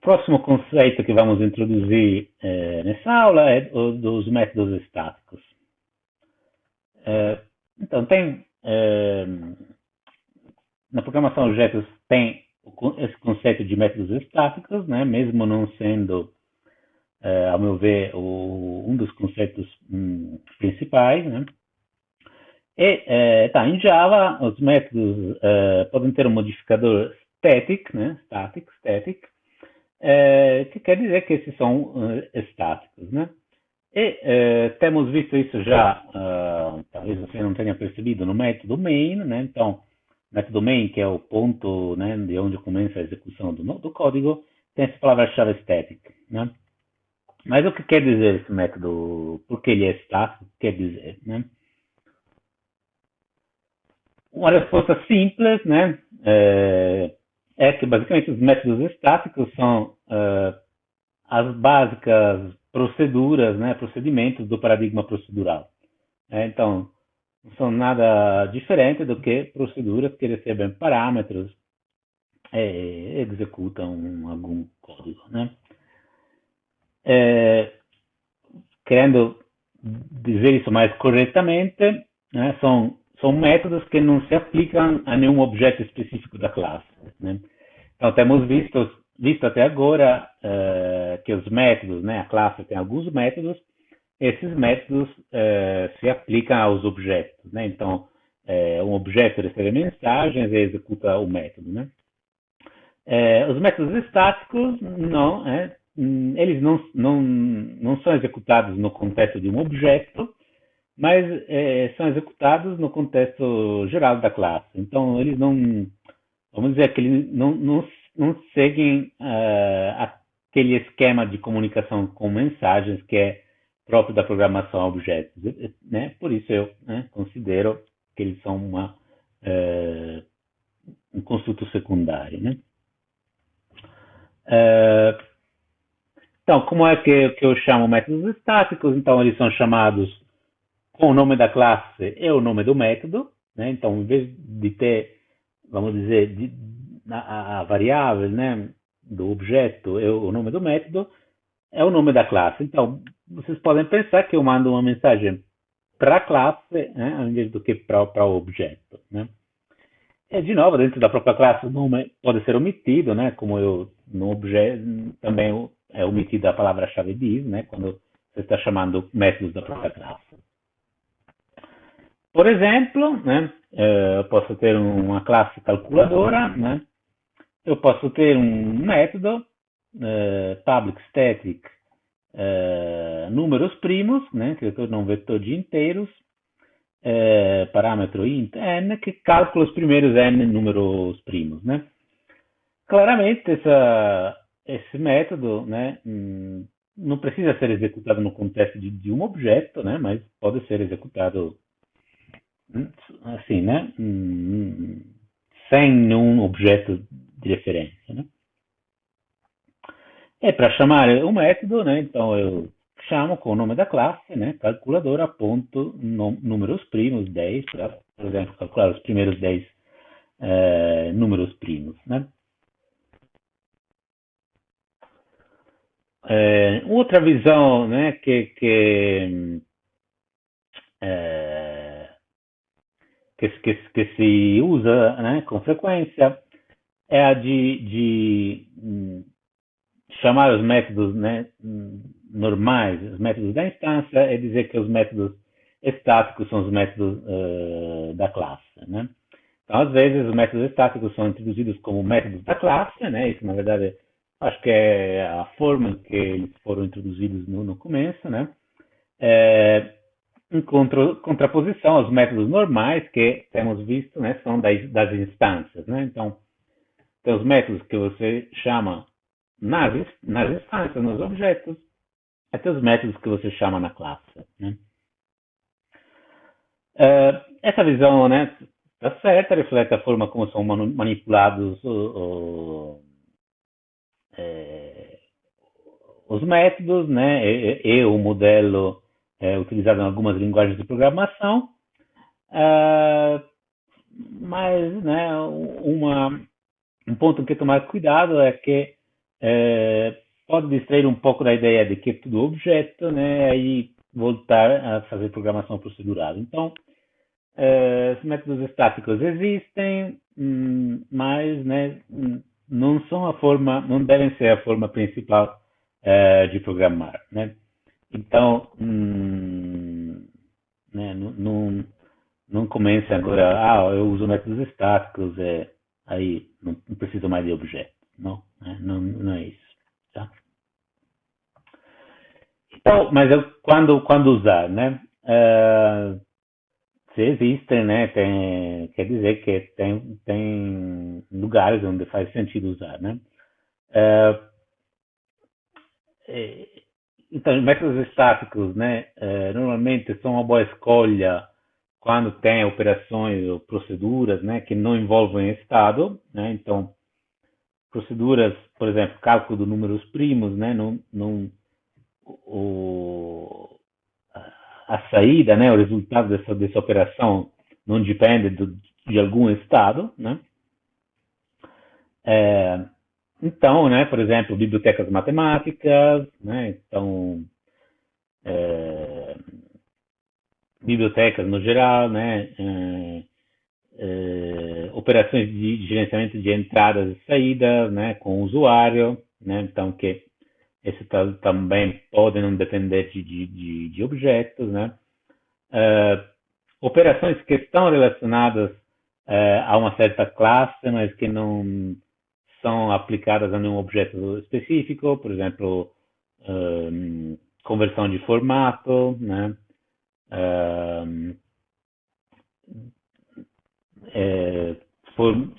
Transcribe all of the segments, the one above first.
próximo conceito que vamos introduzir nessa aula é o dos métodos estáticos. Então, na programação de objetos tem esse conceito de métodos estáticos, né, mesmo não sendo, ao meu ver, um dos conceitos principais, né. Em Java, os métodos podem ter um modificador static, né, static, que quer dizer que esses são estáticos, né? Temos visto isso já, talvez você não tenha percebido, no método main, né? Então, o método main, que é o ponto, né, de onde começa a execução do código, tem essa palavra-chave static, né? Mas o que quer dizer esse método? Por que ele é estático? Quer dizer, né? Uma resposta simples, né, é que basicamente os métodos estáticos são as básicas procedimentos, né, procedimentos do paradigma procedural. Então, não são nada diferente do que proceduras que recebem parâmetros e executam algum código, né? Querendo dizer isso mais corretamente, né, são métodos que não se aplicam a nenhum objeto específico da classe, né? Então, temos visto até agora que os métodos, né, a classe tem alguns métodos, esses métodos se aplicam aos objetos, né? Então, um objeto recebe mensagens e executa o método, né? Os métodos estáticos, não, eles não são executados no contexto de um objeto, mas são executados no contexto geral da classe. Então, eles não, vamos dizer que eles não seguem aquele esquema de comunicação com mensagens que é próprio da programação a objetos, né? Por isso eu, né, considero que eles são um construto secundário, né? Então, como é que eu chamo métodos estáticos? Então, eles são chamados com o nome da classe e o nome do método, né? Então, em vez de ter, vamos dizer, a variável, né, do objeto e o nome do método, é o nome da classe. Então, vocês podem pensar que eu mando uma mensagem para a classe, né, ao invés do que para o objeto, né? E, de novo, dentro da própria classe, o nome pode ser omitido, né? Como no objeto também é omitida a palavra-chave diz, né? Quando você está chamando métodos da própria classe. Por exemplo, né, eu posso ter uma classe calculadora, né? Eu posso ter um método public static números primos, né, que retorna um vetor de inteiros, parâmetro int n, que calcula os primeiros n números primos, né? Claramente, esse método, né, não precisa ser executado no contexto de um objeto, né, mas pode ser executado assim, né, sem nenhum objeto de referência, né? E para chamar o método, né, então eu chamo com o nome da classe, né, calculadora.números primos 10, para, por exemplo, calcular os primeiros 10 números primos, né? Outra visão, né, que se usa, né, com frequência é a de chamar os métodos, né, normais, os métodos da instância, é dizer que os métodos estáticos são os métodos da classe, né? Então, às vezes, os métodos estáticos são introduzidos como métodos da classe, né? Isso, na verdade, acho que é a forma em que eles foram introduzidos no começo, né? Em contraposição aos métodos normais que temos visto, né? São das instâncias, né? Então, tem os métodos que você chama nas instâncias, nos objetos, até os métodos que você chama na classe, né? Essa visão, né, está certa, reflete a forma como são manipulados os métodos, né, e o modelo utilizado em algumas linguagens de programação, mas, né, um ponto que tomar cuidado é que pode distrair um pouco da ideia de que é tudo objeto, né, e voltar a fazer programação procedural. Então, os métodos estáticos existem, mas, né, não são a forma, não devem ser a forma principal de programar, né? Então, né, não comece agora, eu uso métodos estáticos, aí não preciso mais de objetos. Não, né? Não é isso. Tá? Então, mas quando usar, né? Se existem, né? Quer dizer que tem lugares onde faz sentido usar, né? Eh, eh, então, métodos estáticos, né? Normalmente são uma boa escolha quando tem operações ou proceduras, né? Que não envolvem estado, né? Então, proceduras, por exemplo, cálculo de números primos, né? O, a saída, né? O resultado dessa operação não depende de algum estado, né? É, então, né? Por exemplo, bibliotecas matemáticas, né? Então, é, bibliotecas no geral, né? Operações de gerenciamento de entradas e saídas, né? Com o usuário, né? Então, que esse também pode não depender de objetos, né? Operações que estão relacionadas a uma certa classe, mas que não são aplicadas a nenhum objeto específico, por exemplo, conversão de formato, né? É,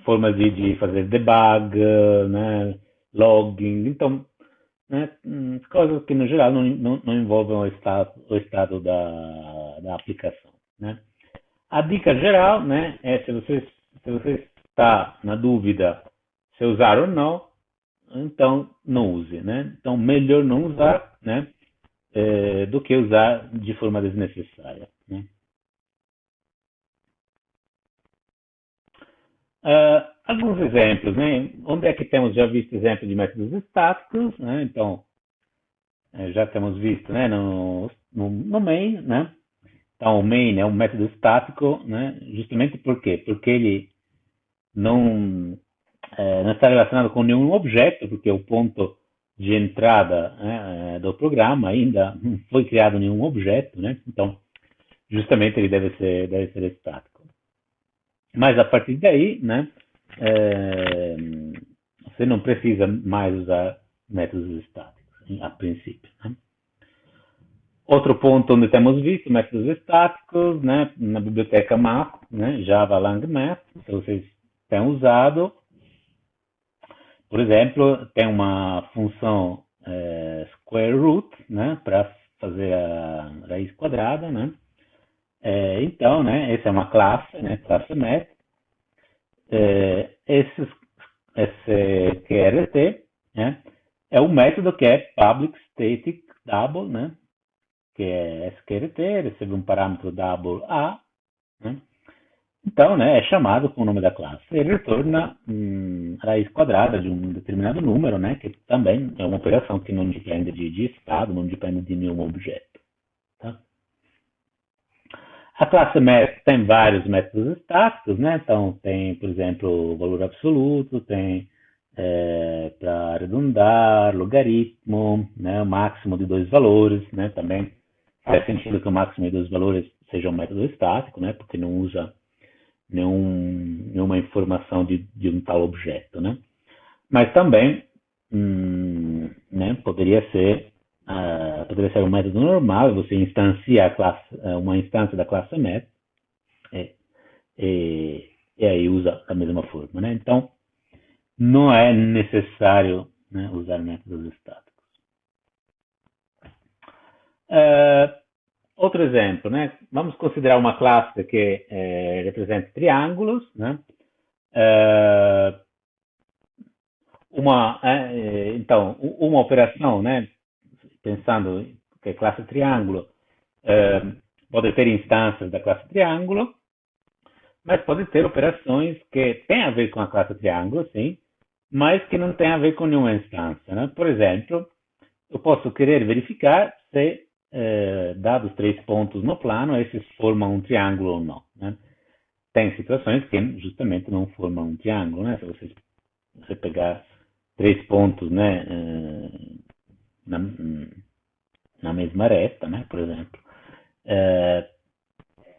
formas de fazer debug, né? Logging, então, né? Coisas que no geral não envolvem o estado da aplicação, né? A dica geral, né, é se você está na dúvida se usar ou não, então não use, né? Então melhor não usar, né, do que usar de forma desnecessária, né? Alguns exemplos, né? Onde é que temos já visto exemplos de métodos estáticos, né? Então já temos visto, né, no main, né? Então o main é um método estático, né? Justamente por quê? Porque ele não não está relacionado com nenhum objeto, porque o ponto de entrada, né, do programa ainda não foi criado nenhum objeto, né? Então, justamente ele deve ser estático. Mas a partir daí, né, é, você não precisa mais usar métodos estáticos, a princípio, né? Outro ponto onde temos visto métodos estáticos, né, na biblioteca Math, né, Java Lang Math, se vocês têm usado, por exemplo, tem uma função square root, né, para fazer a raiz quadrada, né? Então, né, essa é uma classe, né, classe math. Esse QRT, né, é um método que é public static double, né, que é SQRT, recebe um parâmetro double A, né? Então, né, é chamado com o nome da classe. Ele retorna a raiz quadrada de um determinado número, né, que também é uma operação que não depende de estado, não depende de nenhum objeto. Tá? A classe math tem vários métodos estáticos, né? Então, tem, por exemplo, o valor absoluto, tem para arredondar, logaritmo, né, o máximo de dois valores, né? Também faz sentido que o máximo de dois valores seja um método estático, né? Porque não usa nenhuma informação de um tal objeto, né? Mas também, né, poderia ser um método normal, você instancia uma instância da classe math e aí usa da mesma forma, né? Então, não é necessário, né, usar métodos estáticos. Outro exemplo, né? Vamos considerar uma classe que representa triângulos, né? Então, uma operação, né? Pensando que a classe triângulo pode ter instâncias da classe triângulo, mas pode ter operações que têm a ver com a classe triângulo, sim, mas que não tem a ver com nenhuma instância, né? Por exemplo, eu posso querer verificar se, dados 3 pontos no plano, esses formam um triângulo ou não, né? Tem situações que justamente não formam um triângulo, né? Se você pegar 3 pontos, né, na, na mesma reta, né, por exemplo.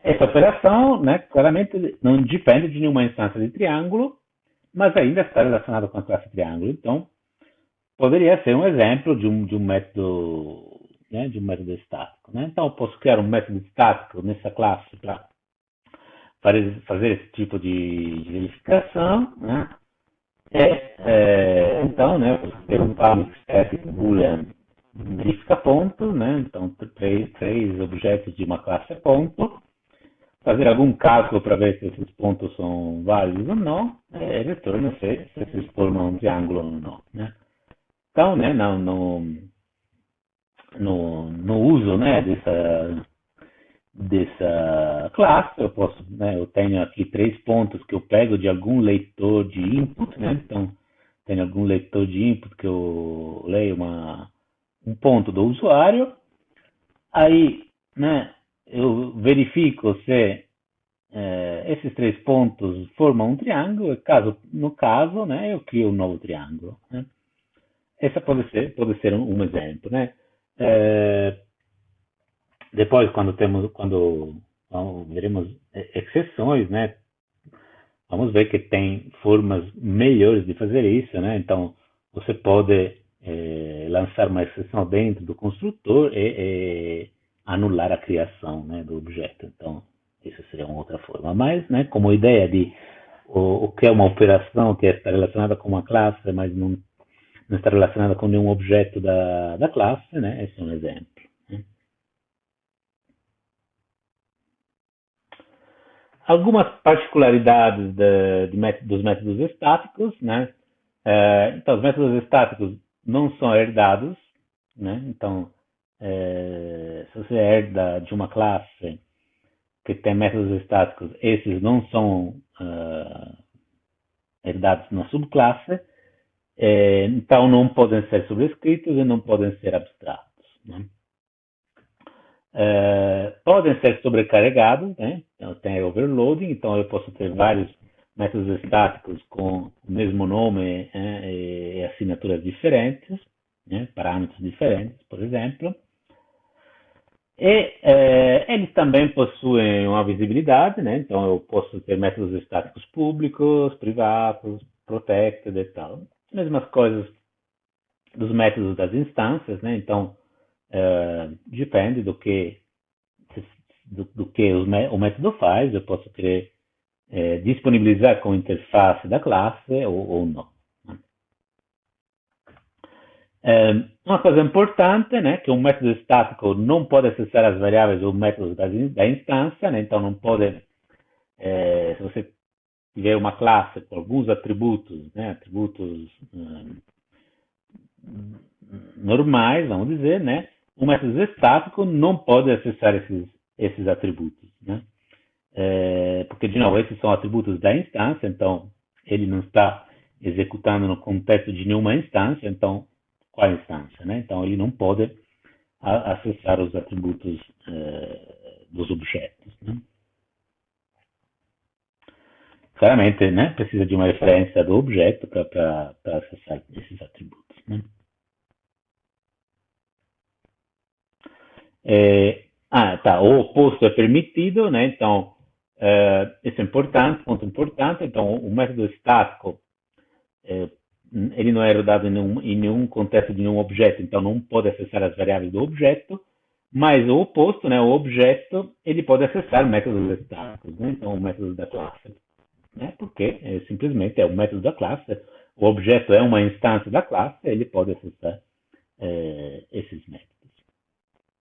Essa operação, né, claramente não depende de nenhuma instância de triângulo, mas ainda está relacionada com a classe triângulo. Então, poderia ser um exemplo de um método, né, de um método estático, né? Então, eu posso criar um método estático nessa classe para fazer esse tipo de verificação, né? Então, né, eu posso ter um public static boolean verifica pontos, né? Então, três objetos de uma classe ponto, fazer algum cálculo para ver se esses pontos são válidos ou não, e retorna se eles formam um triângulo ou não, né? Então, né, no uso, né, dessa classe, eu tenho aqui 3 pontos que eu pego de algum leitor de input, né? Então, tenho algum leitor de input que eu leio um ponto do usuário, aí, né, eu verifico se esses 3 pontos formam um triângulo, e no caso, né, eu crio um novo triângulo, né? Esse pode ser um exemplo, né? Depois, quando veremos exceções, né? Vamos ver que tem formas melhores de fazer isso, né? Então, você pode lançar uma exceção dentro do construtor e anular a criação, né, do objeto. Então, isso seria uma outra forma. Mas, né, como ideia de o que é uma operação que está relacionada com uma classe, mas não está relacionada com nenhum objeto da classe, né? Esse é um exemplo. Né? Algumas particularidades dos métodos estáticos, né? Então, os métodos estáticos não são herdados, né? Então, se você herda de uma classe que tem métodos estáticos, esses não são herdados na subclasse, então não podem ser sobrescritos e não podem ser abstratos, né? Podem ser sobrecarregados, né? Então, tem overloading, então eu posso ter vários métodos estáticos com o mesmo nome e assinaturas diferentes, né? Parâmetros diferentes, por exemplo. E eles também possuem uma visibilidade, né? Então eu posso ter métodos estáticos públicos, privados, protected e tal. Mesmas coisas dos métodos das instâncias, né? Então depende do que o método faz, eu posso querer disponibilizar com interface da classe ou não. Uma coisa importante, né, que um método estático não pode acessar as variáveis ou métodos da instância, né, então não pode, se você tiver uma classe com alguns atributos, né, atributos normais, vamos dizer, né, um método estático não pode acessar esses atributos, né? Porque, de novo, esses são atributos da instância, então ele não está executando no contexto de nenhuma instância, então qual instância, né? Então ele não pode acessar os atributos dos objetos, né? Claramente, né, precisa de uma referência do objeto para acessar esses atributos, né? Tá, o oposto é permitido, né? Então, isso é importante, ponto importante. Então, o método estático, ele não é herdado em nenhum contexto de nenhum objeto, então não pode acessar as variáveis do objeto, mas o oposto, né, o objeto, ele pode acessar métodos estáticos, né? Então, o método da classe, né? Porque simplesmente é o método da classe, o objeto é uma instância da classe, ele pode acessar esses métodos.